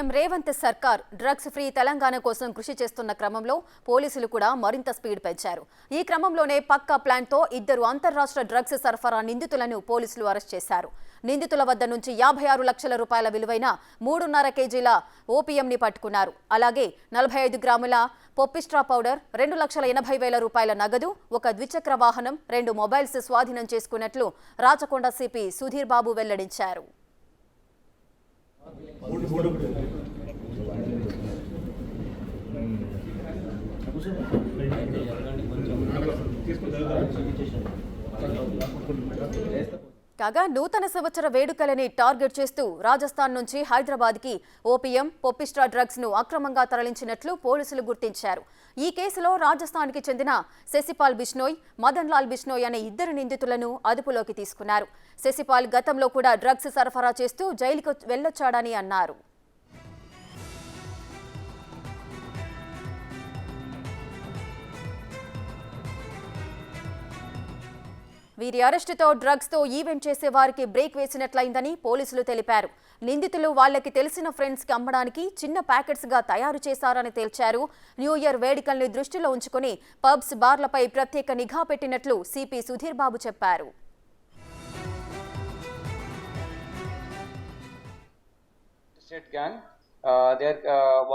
CM Revanth సర్కార్ drugs free Telangana కోసం కృషి చేస్తున్న క్రమంలో పోలీసులు కూడా మరింత స్పీడ్ పెంచారు. ఈ క్రమంలోనే పక్కా ప్లాన్తో 2 అంతర్రాష్ట్ర డ్రగ్స్ సరఫరా నిందితులను పోలీసులు అరెస్ట్ చేశారు. నిందితుల వద్ద నుంచి 56 లక్షల రూపాయల విలువైన 3.5 కేజీల ఓపీఎంని పట్టుకున్నారు. అలాగే 45 గ్రాముల పొప్పిస్ట్రా పౌడర్, 2,80,000 రూపాయల నగదు, ఒక ద్విచక్ర వాహనం, 2 మొబైల్స్ స్వాధీనం చేసుకున్నట్లు రాచకొండ సిపి సుధీర్ బాబు వెల్లడించారు. కాగా నూతన సంవత్సర వేడుకలని టార్గెట్ చేస్తూ రాజస్థాన్ నుంచి హైదరాబాద్కి ఓపీఎం, పొప్పిస్ట్రా డ్రగ్స్ ను అక్రమంగా తరలించినట్లు పోలీసులు గుర్తించారు. ఈ కేసులో రాజస్థాన్కి చెందిన శశిపాల్ బిష్నోయ్, మదన్ లాల్ బిష్నోయ్ అనే 2 నిందితులను అదుపులోకి తీసుకున్నారు. శశిపాల్ గతంలో కూడా డ్రగ్స్ సరఫరా చేస్తూ జైలుకు వెళ్లొచ్చాడని అన్నారు. వీరి అరెస్టుతో డ్రగ్స్తో ఈవెంట్ చేసే వారికి బ్రేక్ వేసినట్లయిందని పోలీసులు తెలిపారు. నిందితులు వాళ్లకి తెలిసిన ఫ్రెండ్స్కి అమ్మడానికి చిన్న ప్యాకెట్స్గా తయారు చేశారని తేల్చారు. న్యూ ఇయర్ వేడుకల్ని దృష్టిలో ఉంచుకుని పబ్స్, బార్లపై ప్రత్యేక నిఘా పెట్టినట్లు సిపి సుధీర్ బాబు చెప్పారు.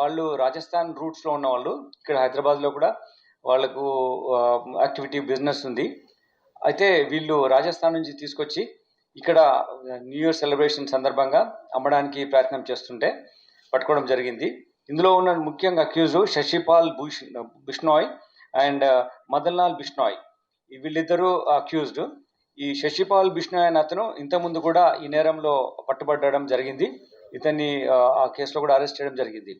వాళ్ళు రాజస్థాన్ రూట్స్ లో ఉన్న వాళ్ళు ఇక్కడ హైదరాబాద్ లో కూడా వాళ్ళకు యాక్టివిటీ బిజినెస్ ఉంది. అయితే వీళ్ళు రాజస్థాన్ నుంచి తీసుకొచ్చి ఇక్కడ న్యూ ఇయర్ సెలబ్రేషన్ సందర్భంగా అమ్మడానికి ప్రయత్నం చేస్తుంటే పట్టుకోవడం జరిగింది. ఇందులో ఉన్న ముఖ్యంగా అక్యూజ్ శశిపాల్ బిష్నోయ్ అండ్ మదన్ లాల్ బిష్నోయ్, వీళ్ళిద్దరూ అక్యూజ్డ్. ఈ శశిపాల్ బిష్నోయ్ అనే అతను ఇంతకుముందు కూడా ఈ నేరంలో పట్టుబడడం జరిగింది. ఇతన్ని ఆ కేసులో కూడా అరెస్ట్ చేయడం జరిగింది.